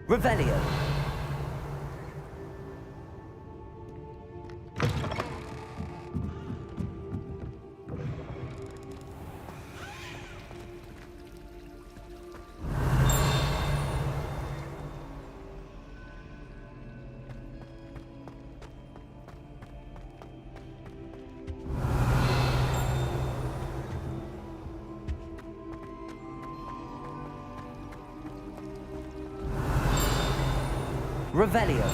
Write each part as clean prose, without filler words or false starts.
Revelio. Revelio.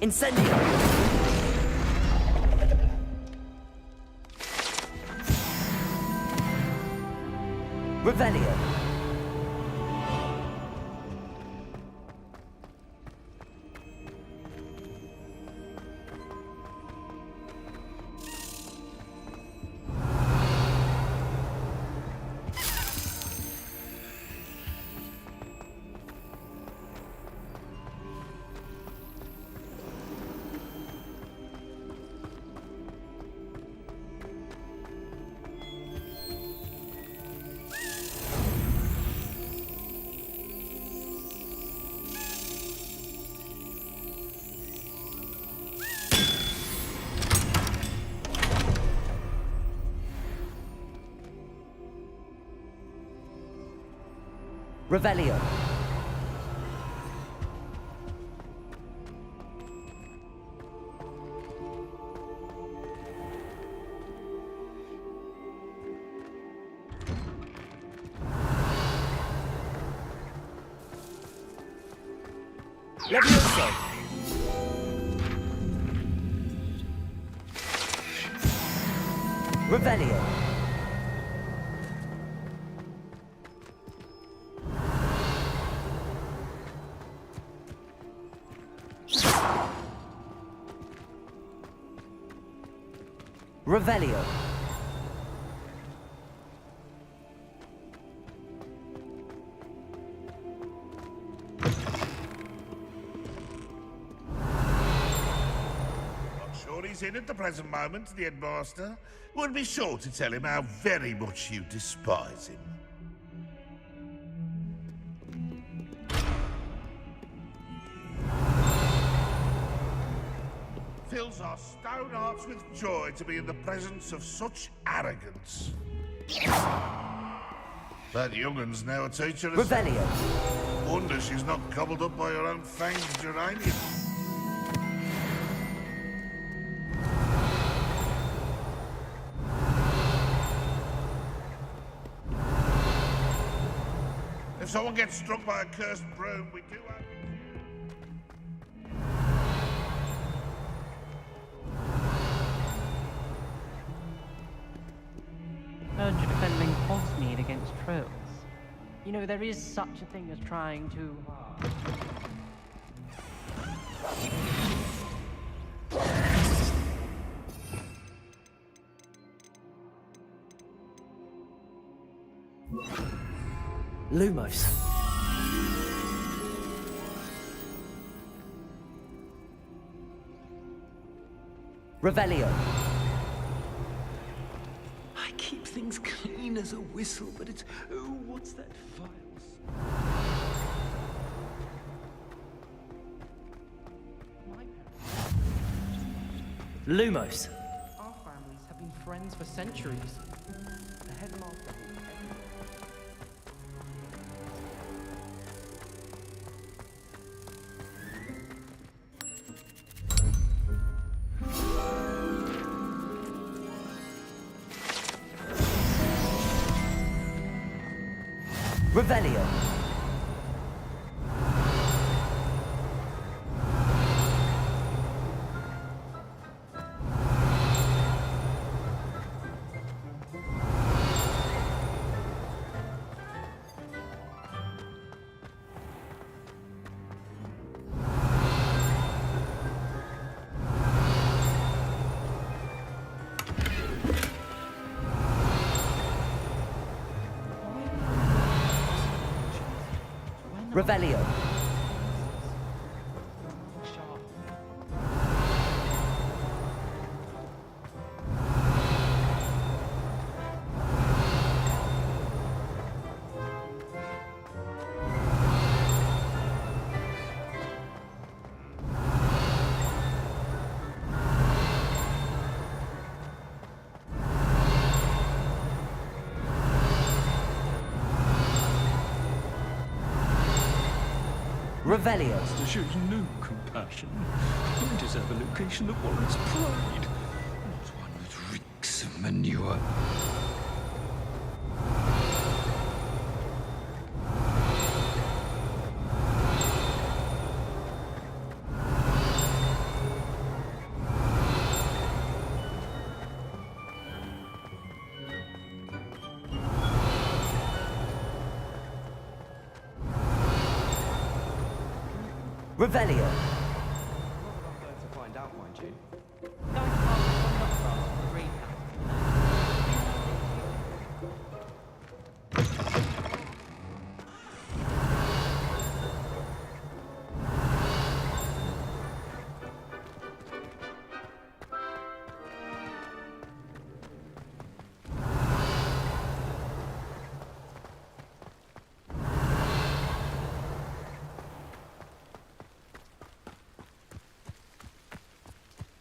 Incendio. Revelio. Revelio. Levioso. Revelio. Revelio. I'm sure he's in at the present moment, the headmaster. Would be sure to tell him how very much you despise him. Fills our stone hearts with joy to be in the presence of such arrogance. That young'un's now a teacher herself. Revelio. Wonder she's not gobbled up by her own fanged geranium. If someone gets struck by a cursed broom, we do have... Heard you're defending Hogsmeade against trolls. You know, there is such a thing as trying too hard. Lumos. Revelio. I keep things clean as a whistle, but it's... Oh, what's that files? Lumos. Our families have been friends for centuries. The headmaster. Revelio. Revelio. Revelio. Master shows no compassion. You deserve a location that warrants pride, not one that reeks of manure. Revelio. To find out, mind you. Going to pass one not fast for 3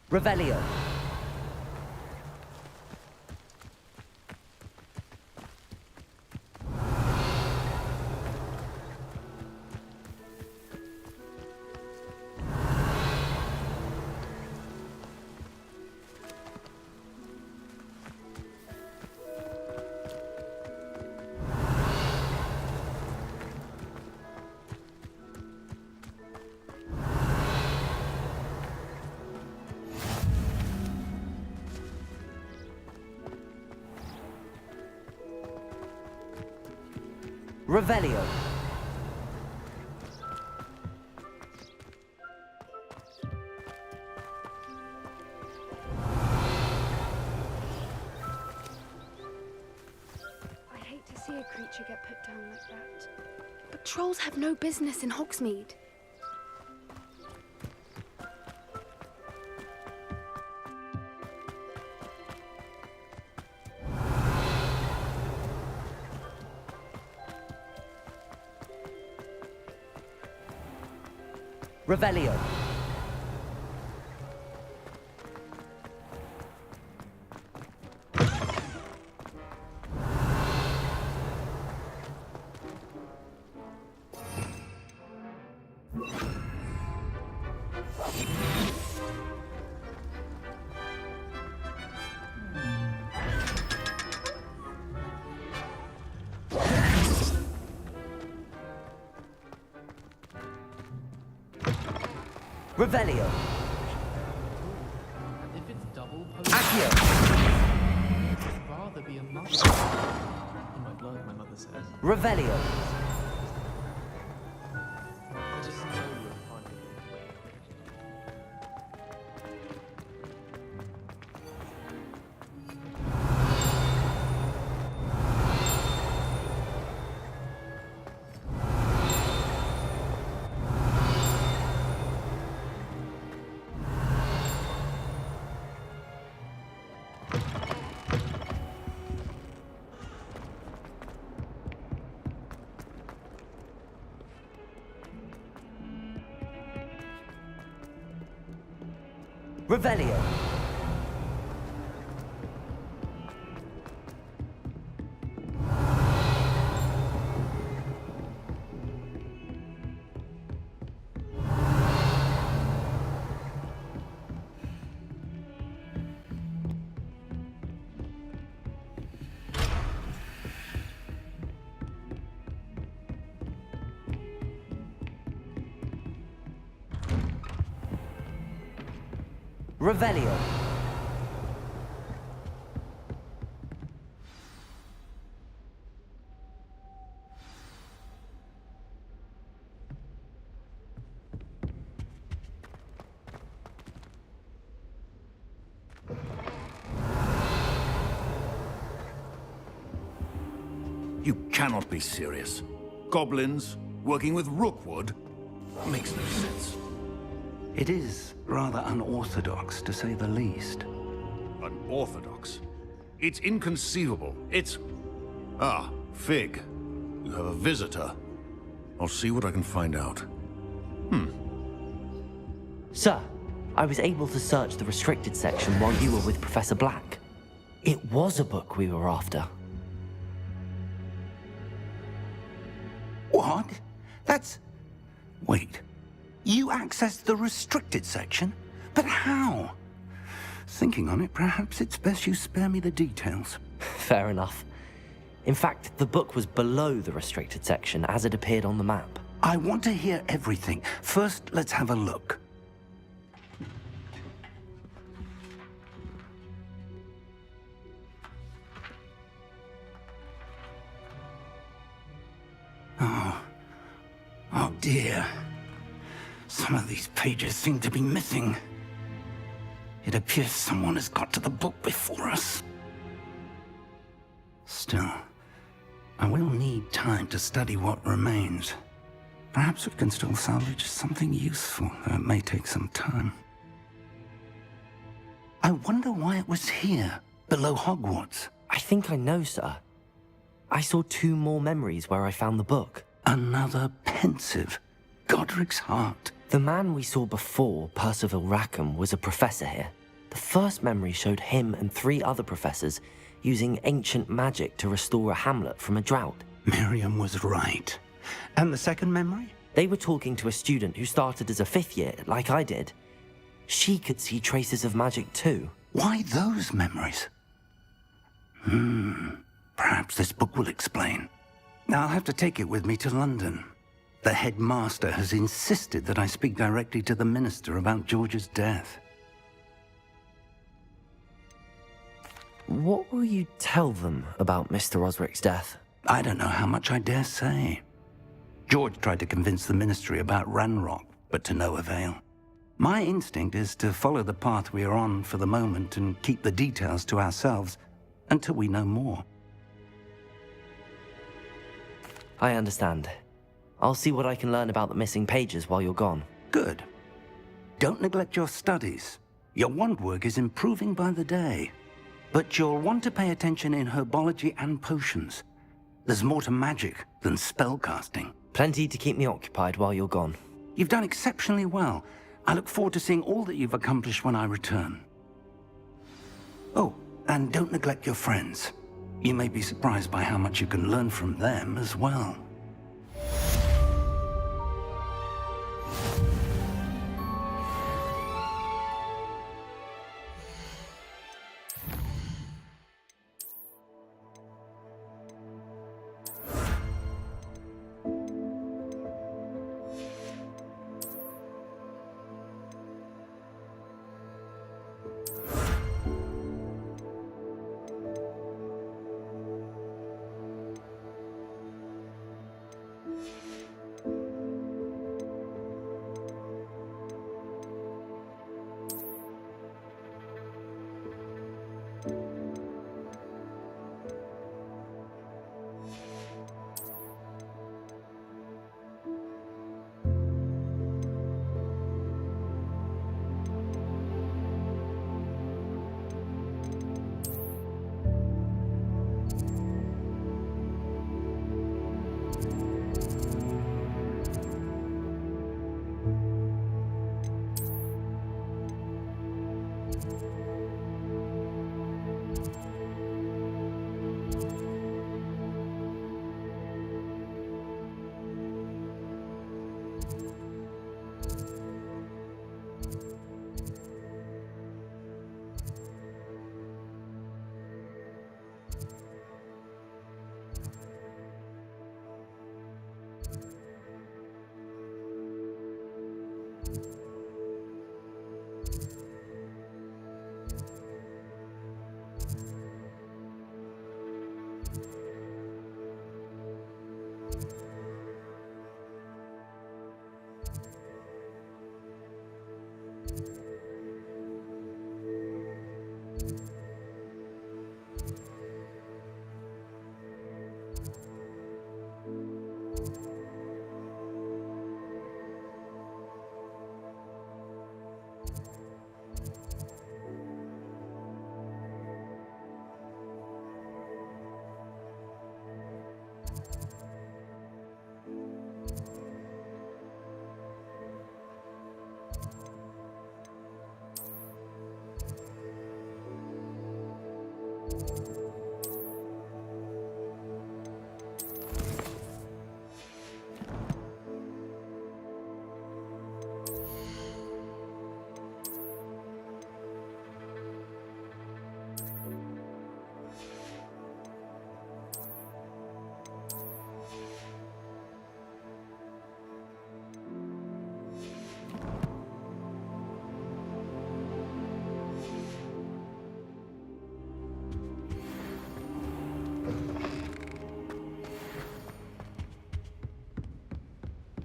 Revelio. Revelio. I hate to see a creature get put down like that. But trolls have no business in Hogsmeade. Revelio. Revelio. If it's double Accio. I'd rather be a mother. In my blood, my mother says. Revelio. I just know you're finding it way. Revelio. Revelio. You cannot be serious. Goblins, Working with Rookwood? Makes no sense. It is rather unorthodox, to say the least. Unorthodox? It's inconceivable. It's... Ah, Fig. You have a visitor. I'll see what I can find out. Sir, I was able to search the restricted section while you were with Professor Black. It was a book we were after. What? That's... Wait. You accessed the restricted section? But how? Thinking on it, perhaps it's best you spare me the details. Fair enough. In fact, the book was below the restricted section as it appeared on the map. I want to hear everything. First, let's have a look. Oh dear. Some of these pages seem to be missing. It appears someone has got to the book before us. Still, I will need time to study what remains. Perhaps we can still salvage something useful, though it may take some time. I wonder why it was here, below Hogwarts. I think I know, sir. I saw 2 more memories where I found the book. Another pensive. Godric's heart. The man we saw before, Percival Rackham, was a professor here. The first memory showed him and 3 other professors using ancient magic to restore a hamlet from a drought. Miriam was right. And the second memory? They were talking to a student who started as a 5th year, like I did. She could see traces of magic too. Why those memories? Perhaps this book will explain. Now I'll have to take it with me to London. The headmaster has insisted that I speak directly to the minister about George's death. What will you tell them about Mr. Osric's death? I don't know how much I dare say. George tried to convince the ministry about Ranrock, but to no avail. My instinct is to follow the path we are on for the moment and keep the details to ourselves until we know more. I understand. I'll see what I can learn about the missing pages while you're gone. Good. Don't neglect your studies. Your wand work is improving by the day. But you'll want to pay attention in herbology and potions. There's more to magic than spellcasting. Plenty to keep me occupied while you're gone. You've done exceptionally well. I look forward to seeing all that you've accomplished when I return. Oh, and don't neglect your friends. You may be surprised by how much you can learn from them as well.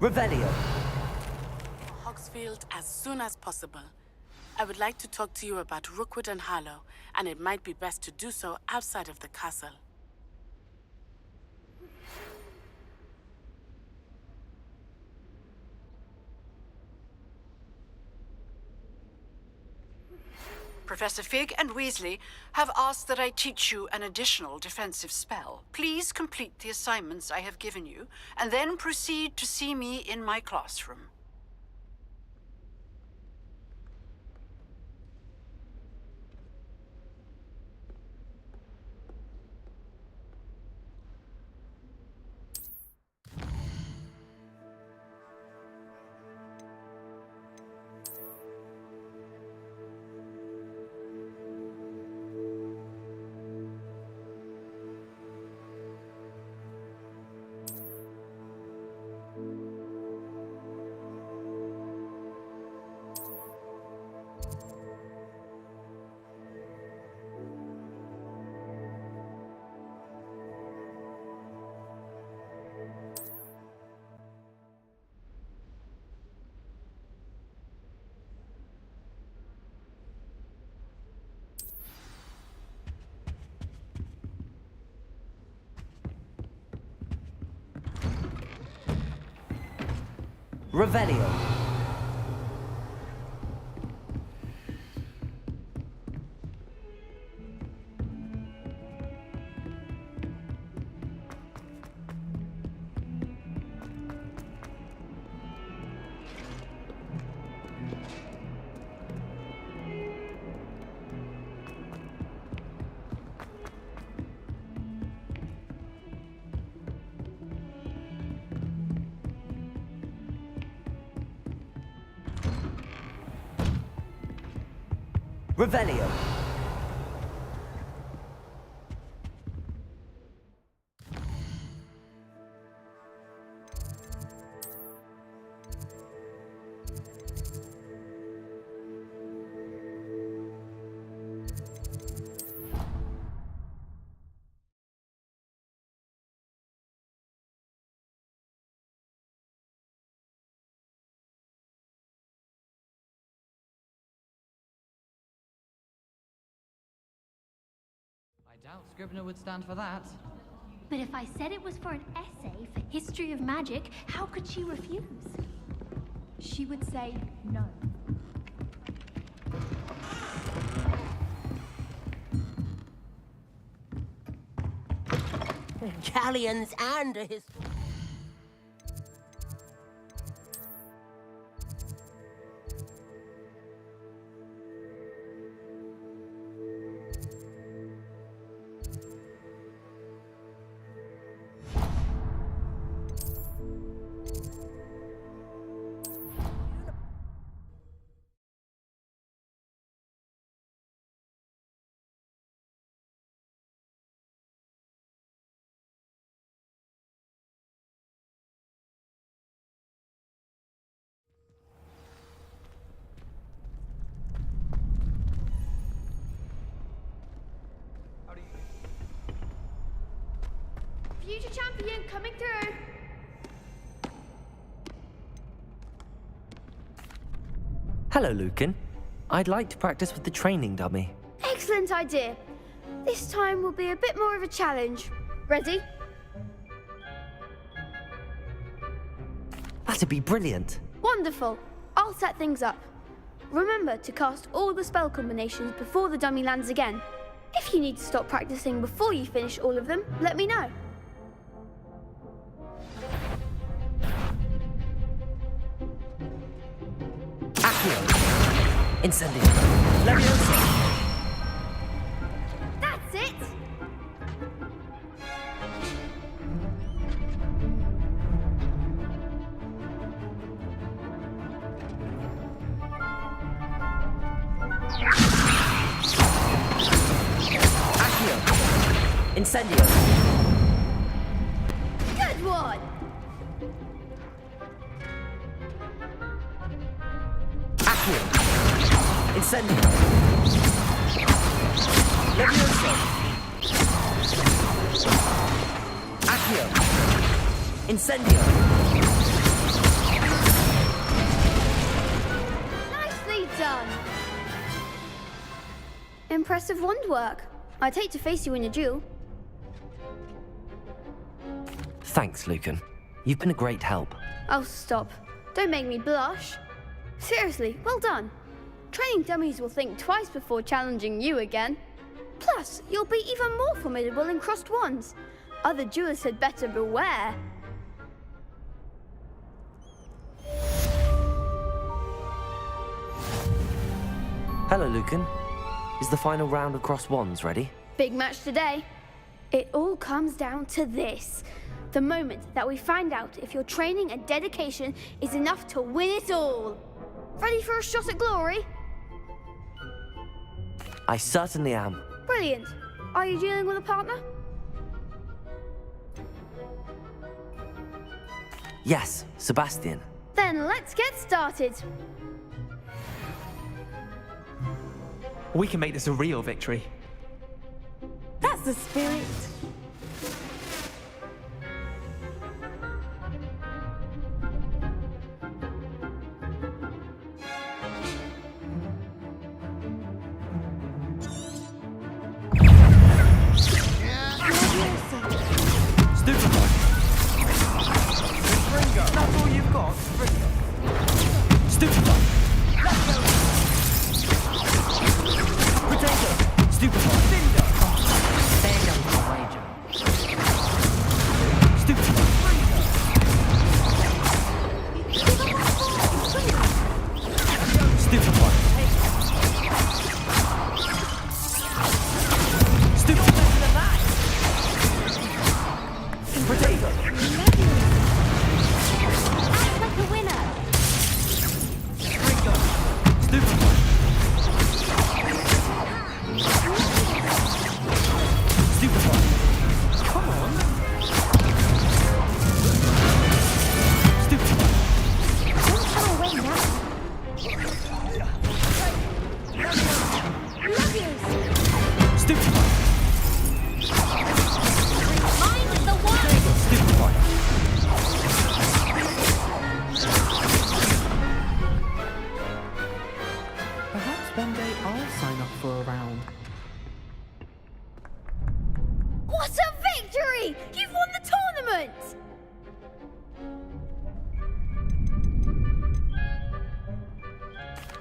Revelio. Hogsfield as soon as possible. I would like to talk to you about Rookwood and Harlow, and it might be best to do so outside of the castle. Professor Fig and Weasley have asked that I teach you an additional defensive spell. Please complete the assignments I have given you, and then proceed to see me in my classroom. Revelio. Revelio. I doubt Scribner would stand for that. But if I said it was for an essay for history of magic, how could she refuse? She would say no. Galleons and a Future champion coming through. Hello, Lucan. I'd like to practice with the training dummy. Excellent idea. This time will be a bit more of a challenge. Ready? That'd be brilliant. Wonderful. I'll set things up. Remember to cast all the spell combinations before the dummy lands again. If you need to stop practicing before you finish all of them, let me know. Incendio. Leviosa. That's it. Accio. Incendio. Good one. Accio. Incendio. Leviosa. Accio. Incendio. done. Impressive wand work. I'd hate to face you in a duel. Thanks, Lucan. You've been a great help. Oh, stop. Don't make me blush. Seriously, well done. Training dummies will think twice before challenging you again. Plus, you'll be even more formidable in crossed wands. Other duelists had better beware. Hello, Lucan. Is the final round of crossed wands ready? Big match today. It all comes down to this. The moment that we find out if your training and dedication is enough to win it all. Ready for a shot at glory? I certainly am. Brilliant. Are you dealing with a partner? Yes, Sebastian. Then let's get started. We can make this a real victory. That's the spirit. That's all you've got? Stupefy! Potato! Stupefy! Cinder! Oh, there goes the wager. Stupefy! Stupefy! Potato! Act like a winner. Come on. Don't throw away now. Mind the one. Perhaps one day I'll sign up for a round. What a victory! You've won the tournament!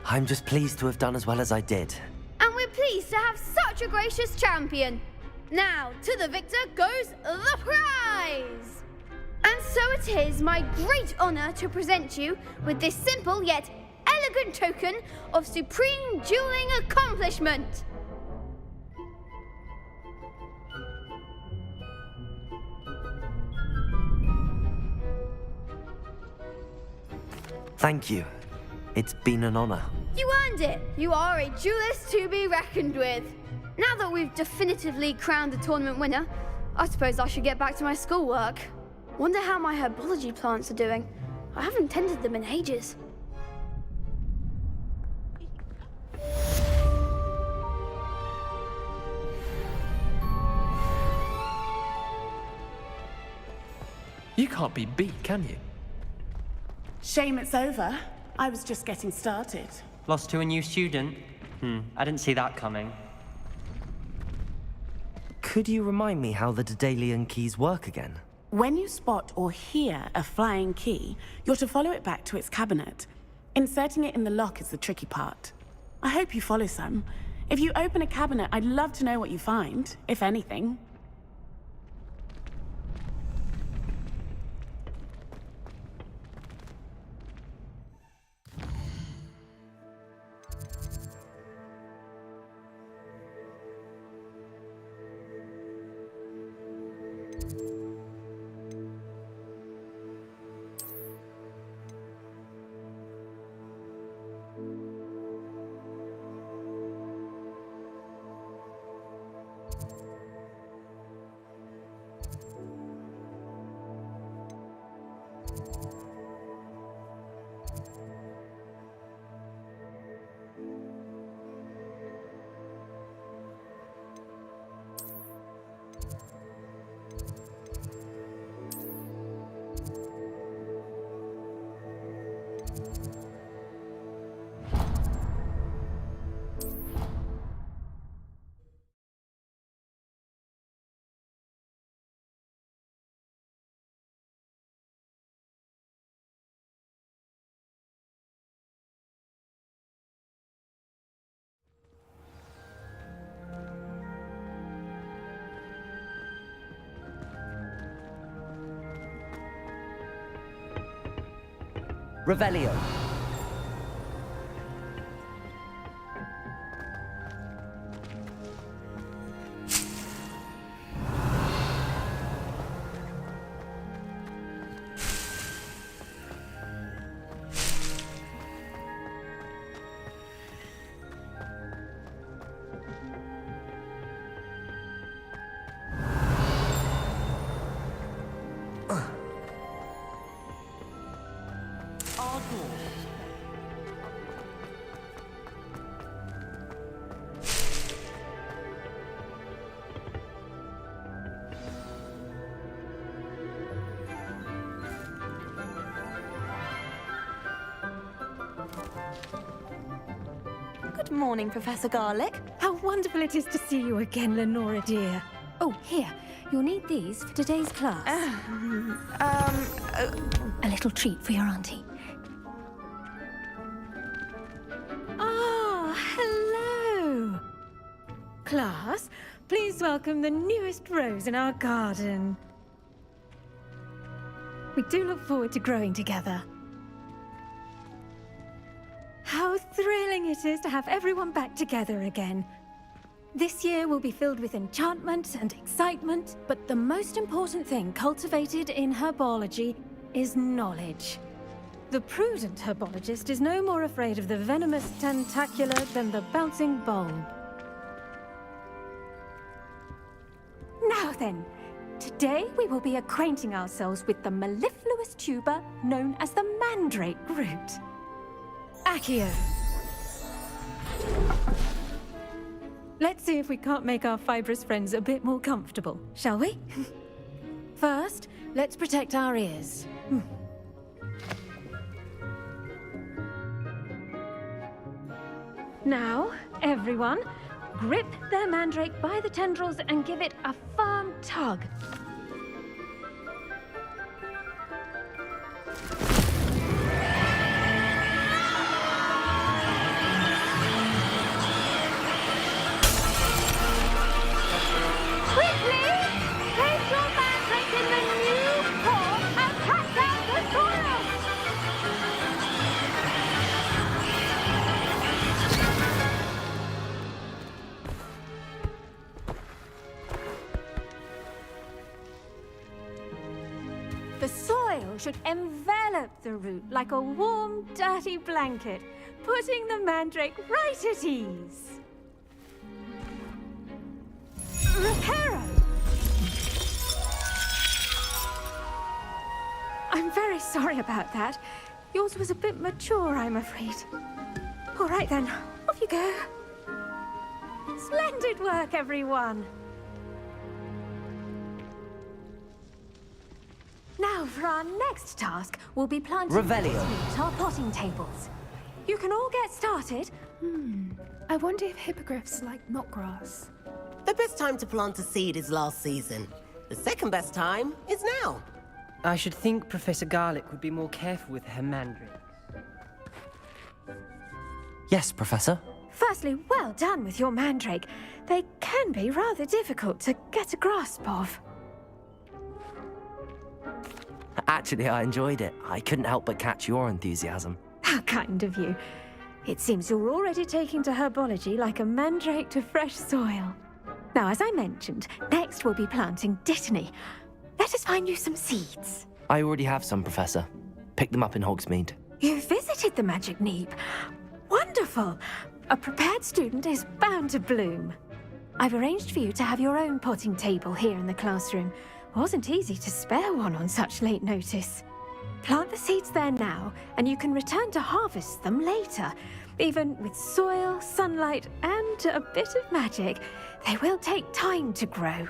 I'm just pleased to have done as well as I did. And we're pleased to have such a gracious champion. Now, to the victor goes the prize! And so it is my great honor to present you with this simple yet elegant token of supreme dueling accomplishment. Thank you. It's been an honor. You earned it. You are a duelist to be reckoned with. Now that we've definitively crowned the tournament winner, I suppose I should get back to my schoolwork. Wonder how my herbology plants are doing. I haven't tended them in ages. You can't be beat, can you? Shame it's over. I was just getting started. Lost to a new student? I didn't see that coming. Could you remind me how the Daedalian keys work again? When you spot or hear a flying key, you're to follow it back to its cabinet. Inserting it in the lock is the tricky part. I hope you follow some. If you open a cabinet, I'd love to know what you find, if anything. Revelio. Good morning, Professor Garlick. How wonderful it is to see you again, Lenora dear. Oh, here. You'll need these for today's class. A little treat for your auntie. Ah, hello. Class, please welcome the newest rose in our garden. We do look forward to growing together. How thrilling it is to have everyone back together again. This year will be filled with enchantment and excitement, but the most important thing cultivated in herbology is knowledge. The prudent herbologist is no more afraid of the venomous tentacula than the bouncing bulb. Now then, today we will be acquainting ourselves with the mellifluous tuber known as the mandrake root. Accio. Let's see if we can't make our fibrous friends a bit more comfortable, shall we? First, let's protect our ears. Now, everyone, grip their mandrake by the tendrils and give it a firm tug. The soil should envelop the root like a warm, dirty blanket, putting the mandrake right at ease. Reparo! I'm very sorry about that. Yours was a bit mature, I'm afraid. All right then, off you go. Splendid work, everyone! Now, for our next task, we'll be planting our potting tables. You can all get started. I wonder if hippogriffs like knotgrass. The best time to plant a seed is last season. The second best time is now. I should think Professor Garlick would be more careful with her mandrakes. Yes, Professor. Firstly, well done with your mandrake. They can be rather difficult to get a grasp of. Actually, I enjoyed it. I couldn't help but catch your enthusiasm. How kind of you. It seems you're already taking to herbology like a mandrake to fresh soil. Now, as I mentioned, next we'll be planting dittany. Let us find you some seeds. I already have some, Professor. Pick them up in Hogsmeade. You visited the Magic Neep. Wonderful! A prepared student is bound to bloom. I've arranged for you to have your own potting table here in the classroom. Wasn't easy to spare one on such late notice. Plant the seeds there now, and you can return to harvest them later. Even with soil, sunlight, and a bit of magic, they will take time to grow.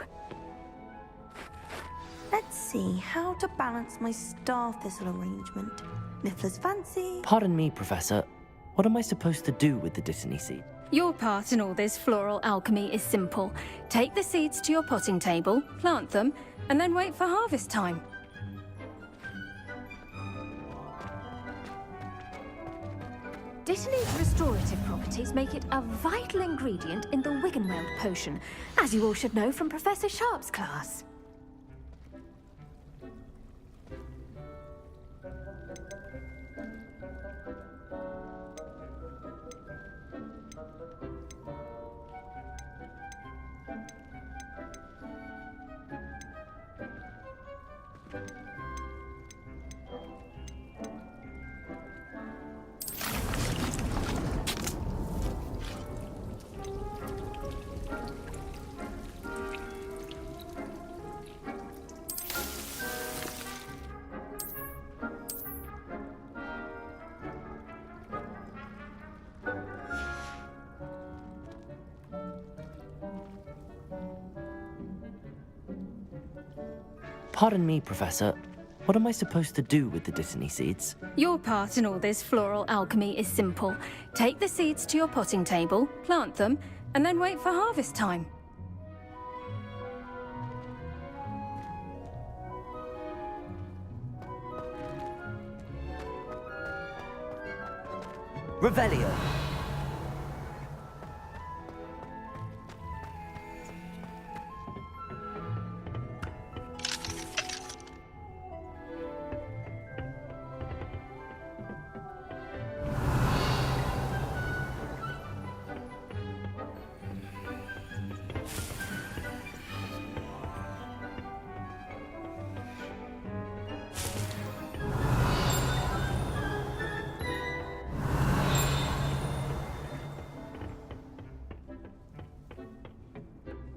Let's see how to balance my star thistle arrangement. Niffler's fancy. Pardon me, Professor. What am I supposed to do with the dittany seed? Your part in all this floral alchemy is simple. Take the seeds to your potting table, plant them, and then wait for harvest time. Dittany's restorative properties make it a vital ingredient in the Wiggenweld potion, as you all should know from Professor Sharp's class. Pardon me, Professor. What am I supposed to do with the Dittany seeds? Your part in all this floral alchemy is simple. Take the seeds to your potting table, plant them, and then wait for harvest time. Revelio.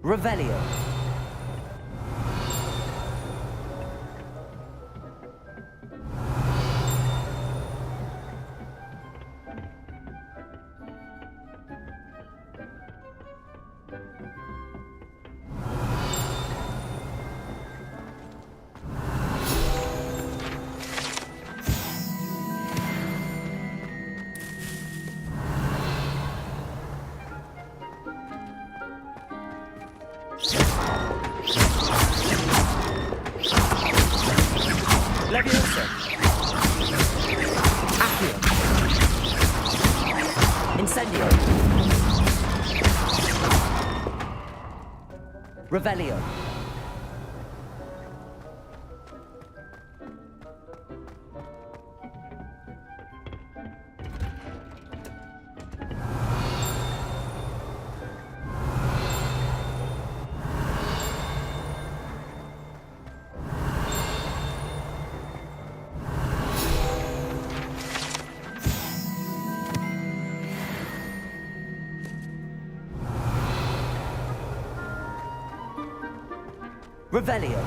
Revelio. Leviosa. Accio. Incendio. Revelio. Revelio.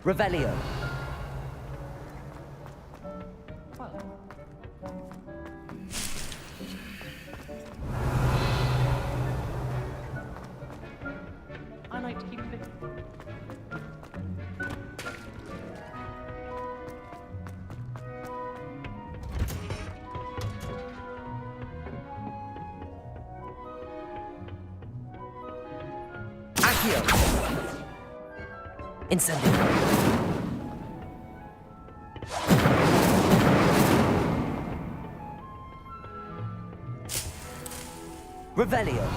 Revelio. I like to keep a bit. Accio. Incendio. Revelio.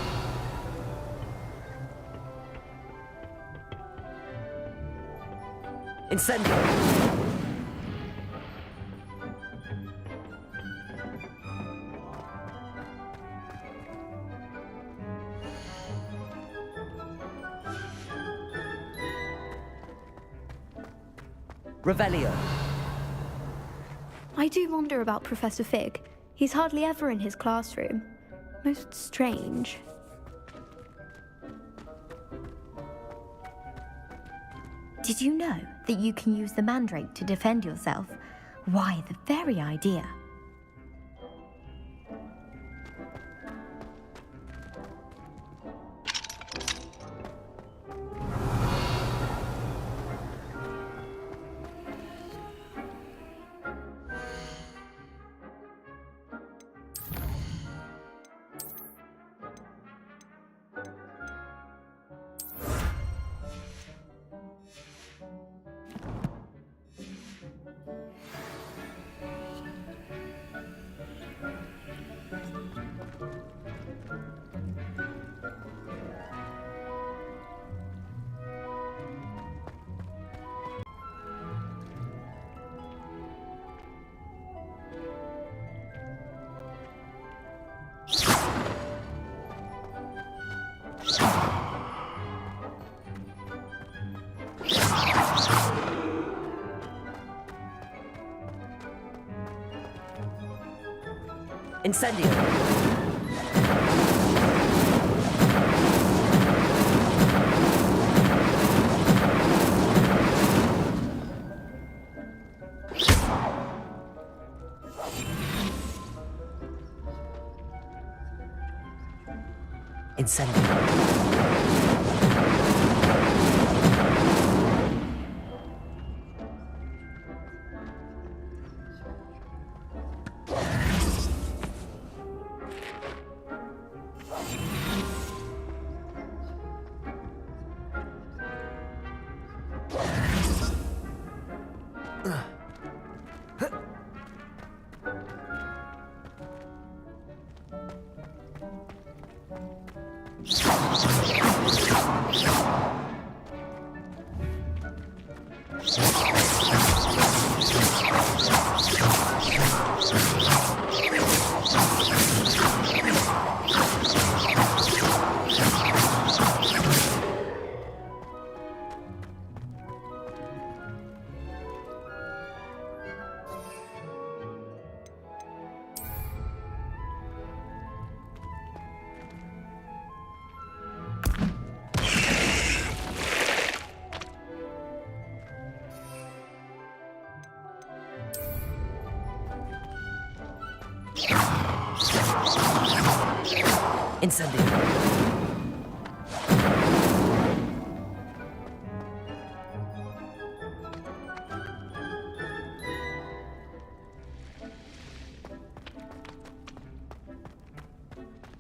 Incendio. Revelio. I do wonder about Professor Fig. He's hardly ever in his classroom. Most strange. Did you know that you can use the mandrake to defend yourself? Why, the very idea. Incendio. Incendio.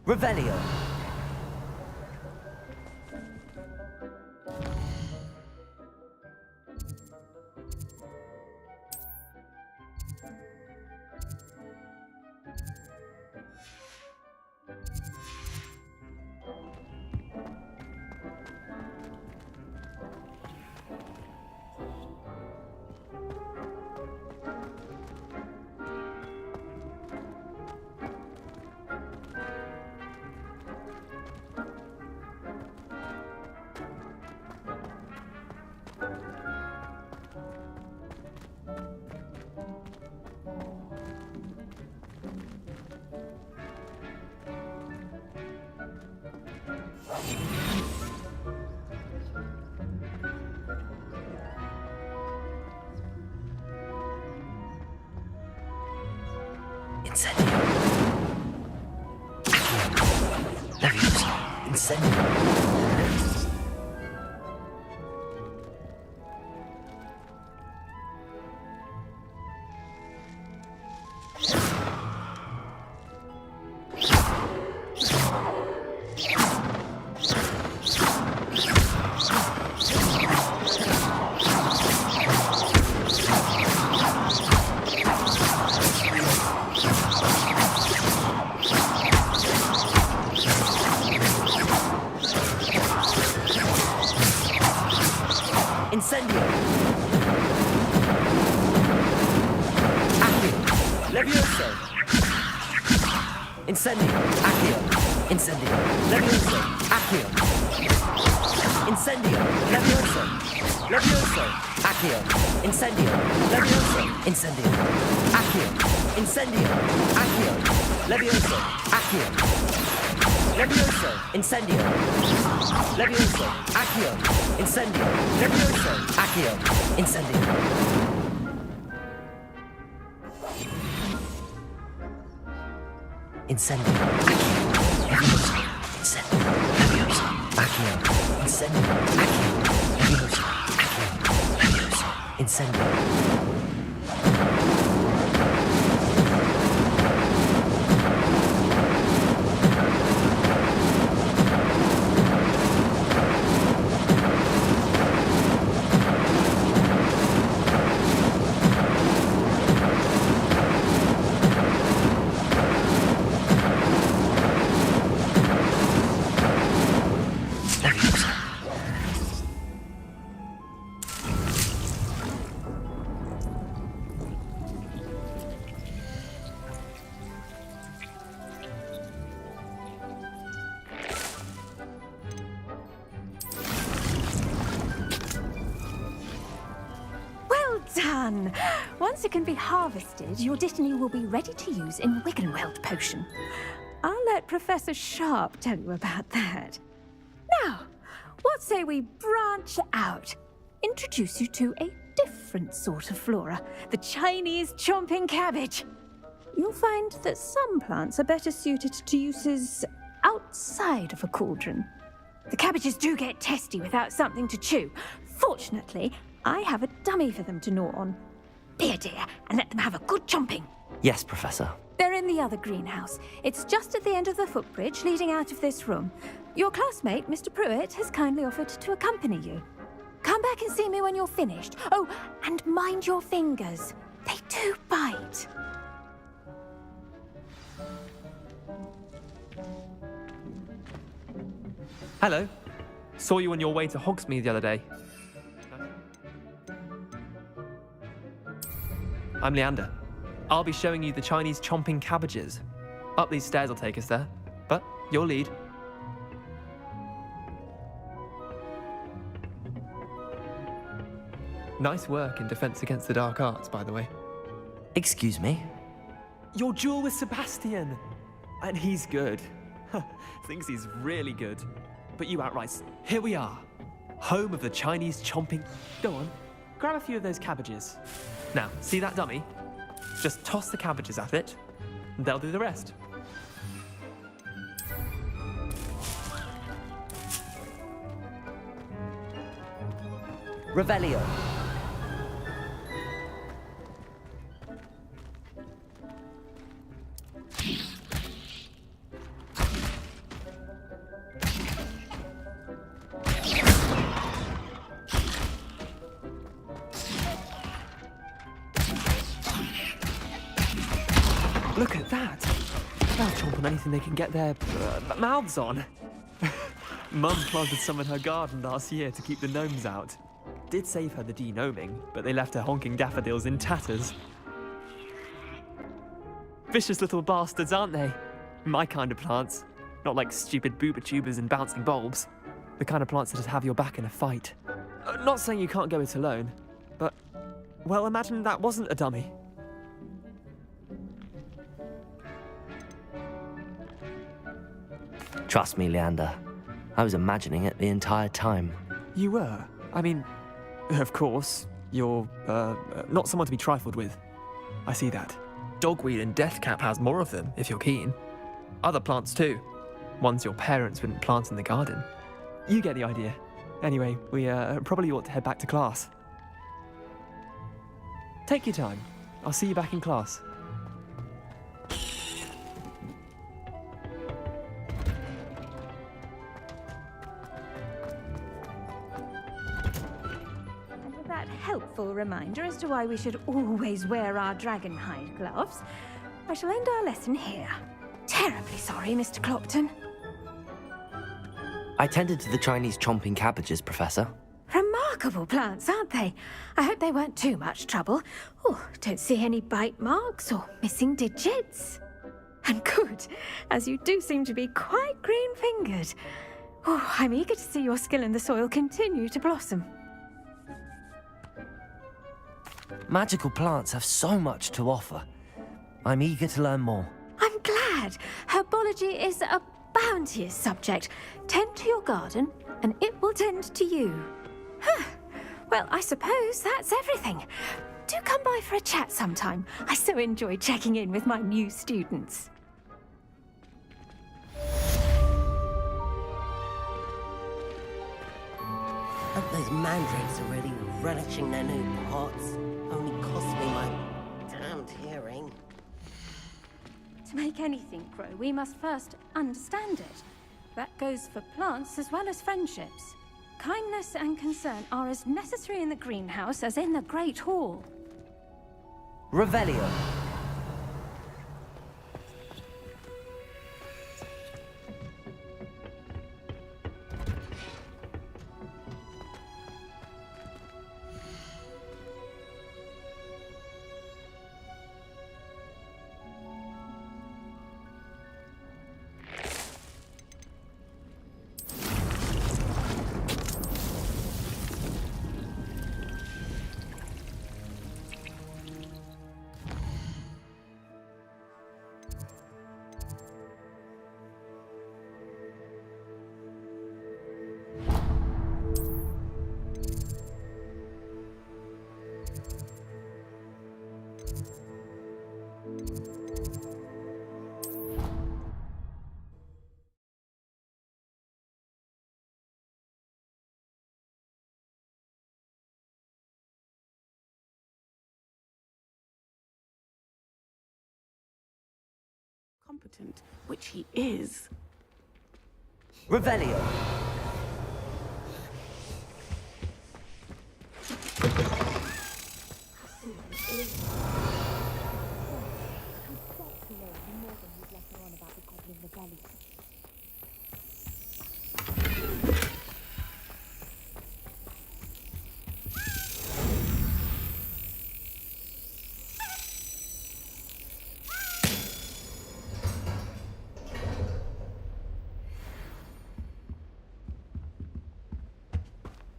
Revelio. Incendio. Leviosa. Incendio. Incendio. Accio. Levioso. Incendio. Accio. Incendio. Levioso. Accio. Incendio. Levioso. Levioso. Accio. Incendio. Levioso. Incendio. Accio. Incendio. Accio. Levioso. Accio. Levioso. Incendio. Levioso. Accio. Incendio. Levioso. Accio. Incendio. Incendio. Levioso. Incendio. Levioso. Accio. Incendio. Accio. Levioso. Accio. Levioso. Incendio. done! Once it can be harvested, your Dittany will be ready to use in Wiggenweld potion. I'll let Professor Sharp tell you about that. Now, what say we branch out? Introduce you to a different sort of flora, the Chinese chomping cabbage. You'll find that some plants are better suited to uses outside of a cauldron. The cabbages do get testy without something to chew. Fortunately, I have a dummy for them to gnaw on. Be a dear and let them have a good chomping. Yes, Professor. They're in the other greenhouse. It's just at the end of the footbridge leading out of this room. Your classmate, Mr. Pruitt, has kindly offered to accompany you. Come back and see me when you're finished. Oh, and mind your fingers. They do bite. Hello. Saw you on your way to Hogsmeade the other day. I'm Leander. I'll be showing you the Chinese chomping cabbages. Up these stairs will take us there, but your lead. Nice work in Defense Against the Dark Arts, by the way. Excuse me? Your duel with Sebastian! And he's good. Thinks he's really good. But you outright, here we are. Home of the Chinese chomping... Go on, grab a few of those cabbages. Now, see that dummy? Just toss the cabbages at it, and they'll do the rest. Revelio. Look at that! They'll chomp on anything they can get their mouths on. Mum planted some in her garden last year to keep the gnomes out. Did save her the de-gnoming, but they left her honking daffodils in tatters. Vicious little bastards, aren't they? My kind of plants. Not like stupid booba tubers and bouncing bulbs. The kind of plants that just have your back in a fight. Not saying you can't go it alone, but, well, imagine that wasn't a dummy. Trust me, Leander. I was imagining it the entire time. You were? I mean, of course, you're, not someone to be trifled with. I see that. Dogweed and deathcap has more of them, if you're keen. Other plants too. Ones your parents wouldn't plant in the garden. You get the idea. Anyway, we probably ought to head back to class. Take your time. I'll see you back in class. Helpful reminder as to why we should always wear our dragonhide gloves, I shall end our lesson here. Terribly sorry, Mr. Clopton. I tended to the Chinese chomping cabbages, Professor. Remarkable plants, aren't they? I hope they weren't too much trouble. Oh, don't see any bite marks or missing digits. And good, as you do seem to be quite green-fingered. Oh, I'm eager to see your skill in the soil continue to blossom. Magical plants have so much to offer. I'm eager to learn more. I'm glad. Herbology is a bounteous subject. Tend to your garden, and it will tend to you. Huh. Well, I suppose that's everything. Do come by for a chat sometime. I so enjoy checking in with my new students. Hope those mandrakes are really relishing their new pots. Only cost me my damned hearing. To make anything grow, we must first understand it. That goes for plants as well as friendships. Kindness and concern are as necessary in the greenhouse as in the Great Hall. Revelio. incompetent, which he is. Revelio.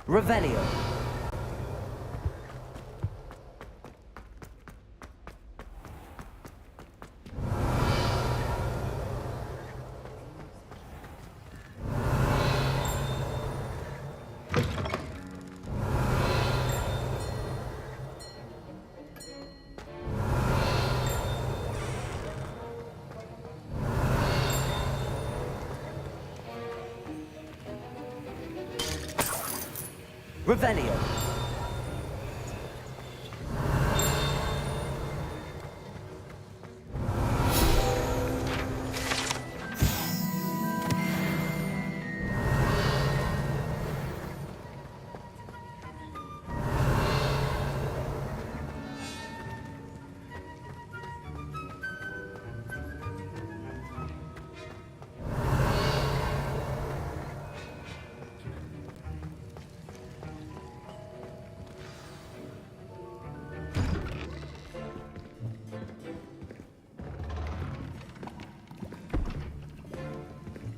Revelio. Revelio.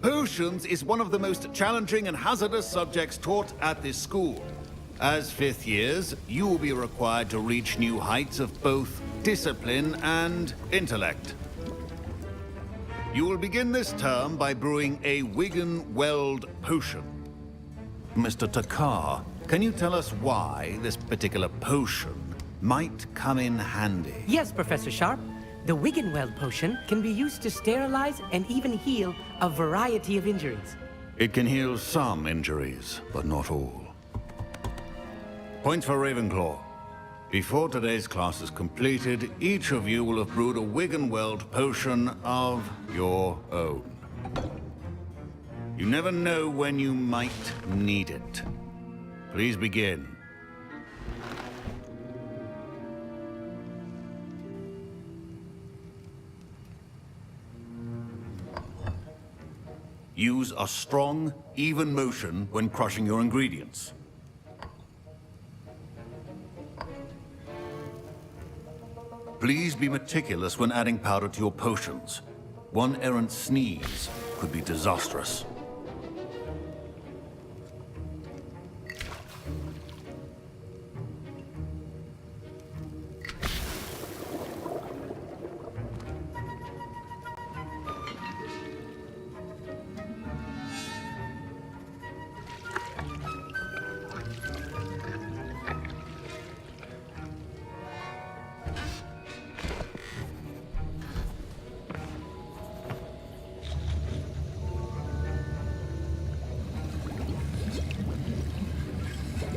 Potions is one of the most challenging and hazardous subjects taught at this school. As fifth years, you will be required to reach new heights of both discipline and intellect. You will begin this term by brewing a Wigan-Weld potion. Mr. Takar, can you tell us why this particular potion might come in handy? Yes, Professor Sharp. The Wigan-Weld potion can be used to sterilize and even heal a variety of injuries. It can heal some injuries, but not all. Points for Ravenclaw. Before today's class is completed, each of you will have brewed a Wigan-Weld potion of your own. You never know when you might need it. Please begin. Use a strong, even motion when crushing your ingredients. Please be meticulous when adding powder to your potions. One errant sneeze could be disastrous.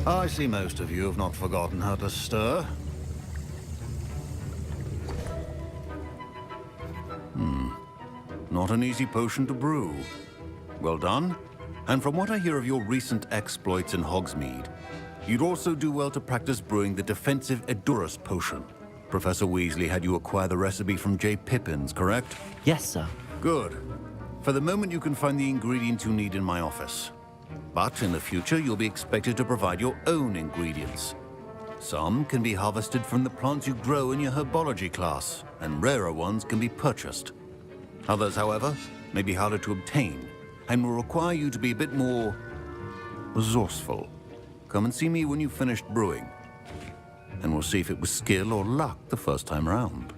I see most of you have not forgotten how to stir. Not an easy potion to brew. Well done. And from what I hear of your recent exploits in Hogsmeade, you'd also do well to practice brewing the defensive Edurus potion. Professor Weasley had you acquire the recipe from J. Pippins, correct? Yes, sir. Good. For the moment, you can find the ingredients you need in my office. But in the future, you'll be expected to provide your own ingredients. Some can be harvested from the plants you grow in your herbology class, and rarer ones can be purchased. Others, however, may be harder to obtain, and will require you to be a bit more resourceful. Come and see me when you've finished brewing, and we'll see if it was skill or luck the first time round.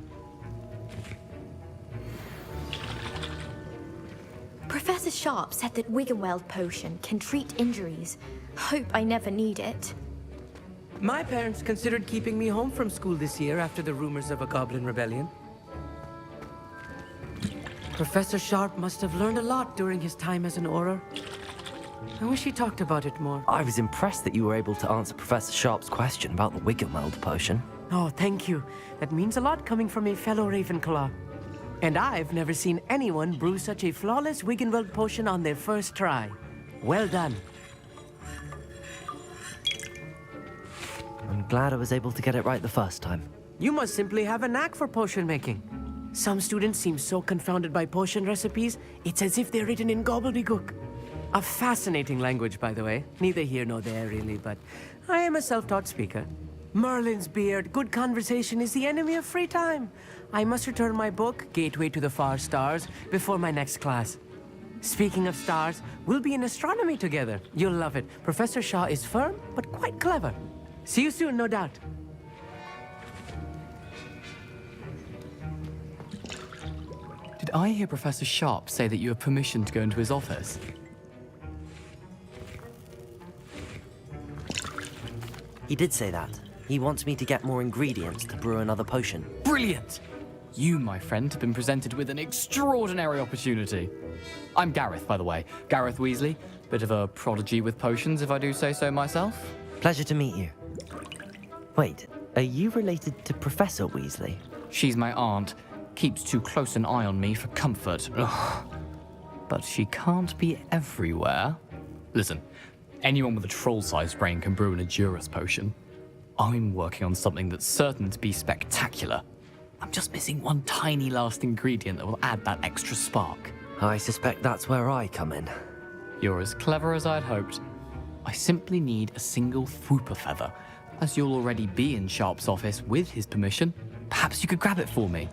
Professor Sharp said that Wigan-Weld potion can treat injuries. Hope I never need it. My parents considered keeping me home from school this year after the rumors of a goblin rebellion. Professor Sharp must have learned a lot during his time as an Auror. I wish he talked about it more. I was impressed that you were able to answer Professor Sharp's question about the Wigan-Weld potion. Oh, thank you. That means a lot coming from a fellow Ravenclaw. And I've never seen anyone brew such a flawless Wiggenweld potion on their first try. Well done. I'm glad I was able to get it right the first time. You must simply have a knack for potion making. Some students seem so confounded by potion recipes, it's as if they're written in gobbledygook. A fascinating language, by the way. Neither here nor there, really, but I am a self-taught speaker. Merlin's beard, good conversation is the enemy of free time. I must return my book, Gateway to the Far Stars, before my next class. Speaking of stars, we'll be in astronomy together. You'll love it. Professor Shaw is firm, but quite clever. See you soon, no doubt. Did I hear Professor Sharp say that you have permission to go into his office? He did say that. He wants me to get more ingredients to brew another potion. Brilliant! You, my friend, have been presented with an extraordinary opportunity. I'm Gareth, by the way. Gareth Weasley. Bit of a prodigy with potions, if I do say so myself. Pleasure to meet you. Wait, are you related to Professor Weasley? She's my aunt. Keeps too close an eye on me for comfort. Ugh. But she can't be everywhere. Listen, anyone with a troll-sized brain can brew an Edurus potion. I'm working on something that's certain to be spectacular. I'm just missing one tiny last ingredient that will add that extra spark. I suspect that's where I come in. You're as clever as I'd hoped. I simply need a single Fwooper feather. As you'll already be in Sharp's office with his permission, perhaps you could grab it for me.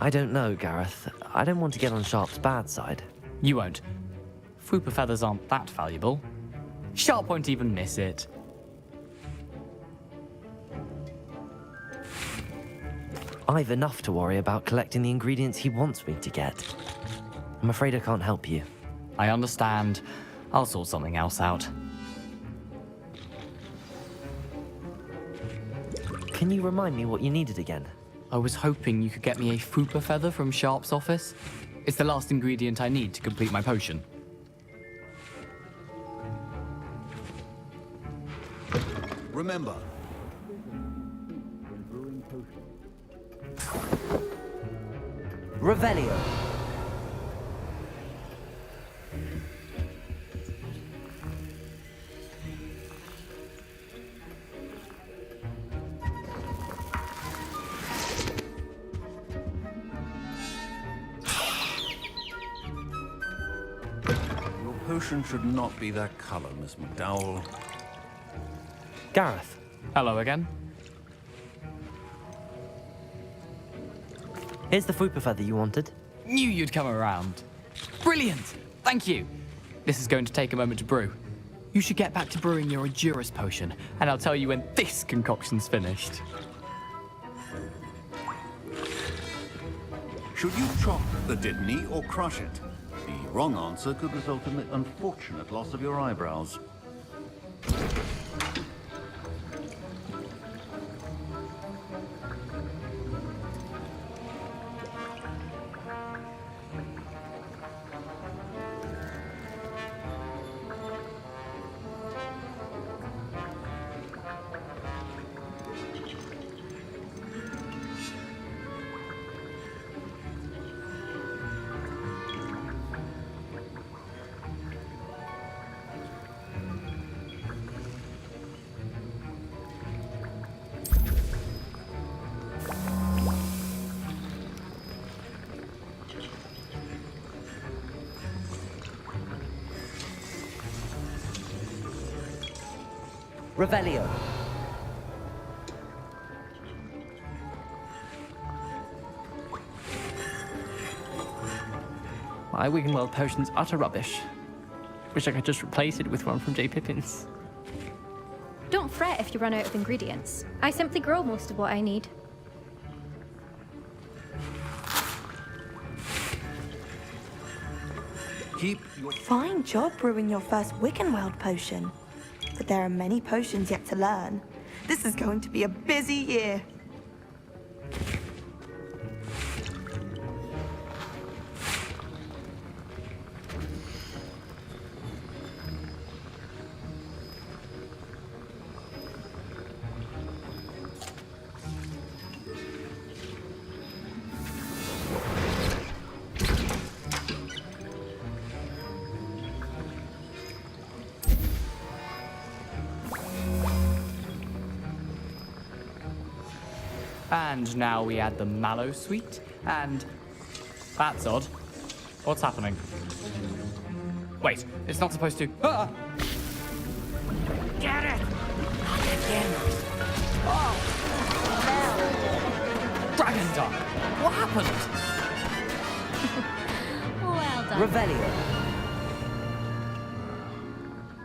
I don't know, Gareth. I don't want to get on Sharp's bad side. You won't. Fwooper feathers aren't that valuable. Sharp won't even miss it. I've enough to worry about collecting the ingredients he wants me to get. I'm afraid I can't help you. I understand. I'll sort something else out. Can you remind me what you needed again? I was hoping you could get me a Fwooper feather from Sharp's office. It's the last ingredient I need to complete my potion. Remember, Revelio. your potion should not be that color, Miss McDowell. Gareth. Hello again. Here's the Fwooper feather you wanted. Knew you'd come around. Brilliant! Thank you. This is going to take a moment to brew. You should get back to brewing your Edurus potion, and I'll tell you when this concoction's finished. Should you chop the Didney or crush it? The wrong answer could result in the unfortunate loss of your eyebrows. Revelio. My Wiggenweld potion's utter rubbish. Wish I could just replace it with one from J. Pippin's. Don't fret if you run out of ingredients. I simply grow most of what I need. Fine job brewing your first Wiggenweld potion. But there are many potions yet to learn. This is going to be a busy year. And now we add the mallow sweet, and... That's odd. What's happening? Wait, it's not supposed to... Ah! Get it! Not again. Oh! Dragon Duck! What happened? Well done. Revelio.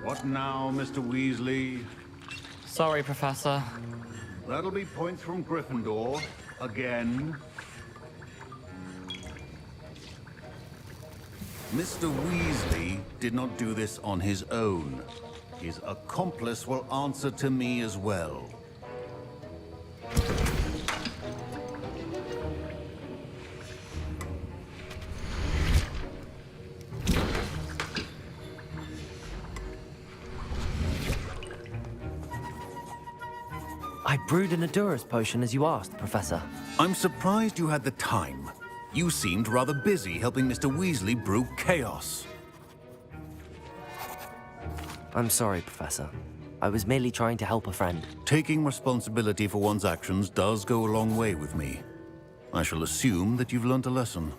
What now, Mr. Weasley? Sorry, Professor. That'll be points from Gryffindor. Again. Mr. Weasley did not do this on his own. His accomplice will answer to me as well. I brewed an Adurus potion as you asked, Professor. I'm surprised you had the time. You seemed rather busy helping Mr. Weasley brew chaos. I'm sorry, Professor. I was merely trying to help a friend. Taking responsibility for one's actions does go a long way with me. I shall assume that you've learnt a lesson.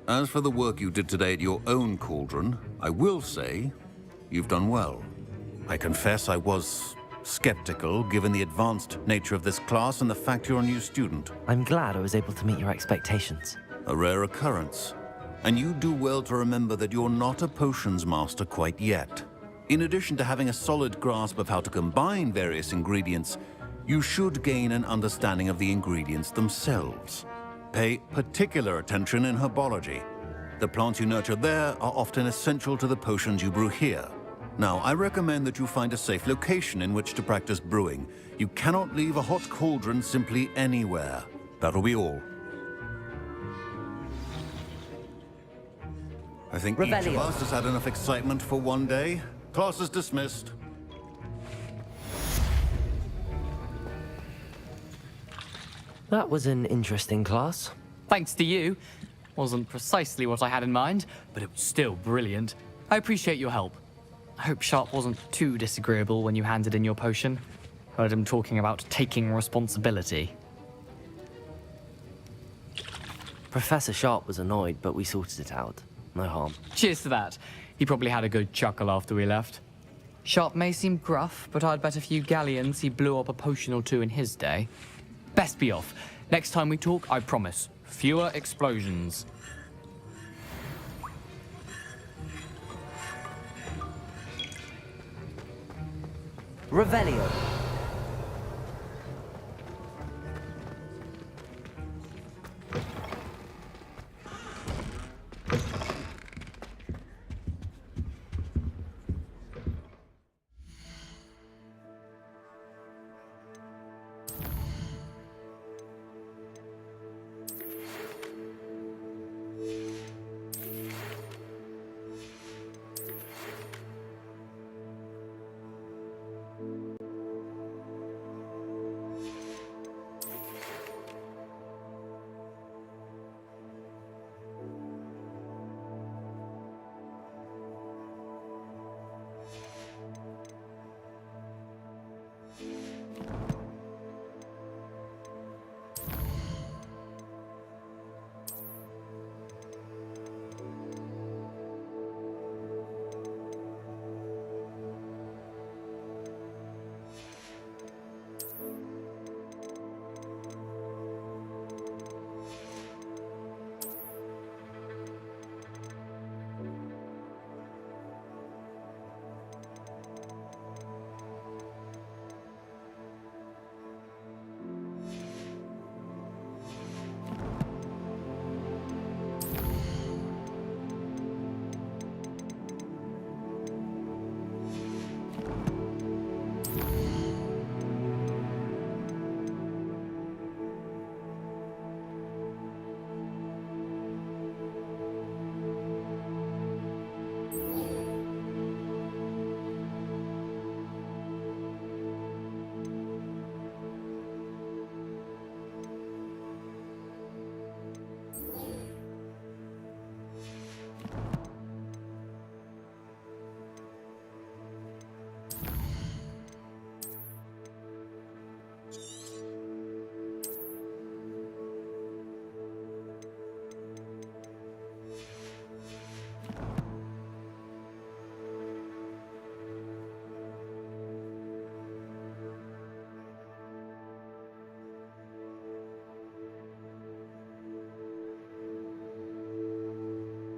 As for the work you did today at your own cauldron, I will say you've done well. I confess I was skeptical given the advanced nature of this class and the fact you're a new student. I'm glad I was able to meet your expectations. A rare occurrence. And you do well to remember that you're not a potions master quite yet. In addition to having a solid grasp of how to combine various ingredients, you should gain an understanding of the ingredients themselves. Pay particular attention in herbology. The plants you nurture there are often essential to the potions you brew here. Now, I recommend that you find a safe location in which to practice brewing. You cannot leave a hot cauldron simply anywhere. That'll be all. I think each of us has had enough excitement for one day. Class is dismissed. That was an interesting class. Thanks to you. Wasn't precisely what I had in mind, but it was still brilliant. I appreciate your help. I hope Sharp wasn't too disagreeable when you handed in your potion. Heard him talking about taking responsibility. Professor Sharp was annoyed, but we sorted it out. No harm. Cheers to that. He probably had a good chuckle after we left. Sharp may seem gruff, but I'd bet a few galleons he blew up a potion or two in his day. Best be off. Next time we talk, I promise, fewer explosions. Revelio.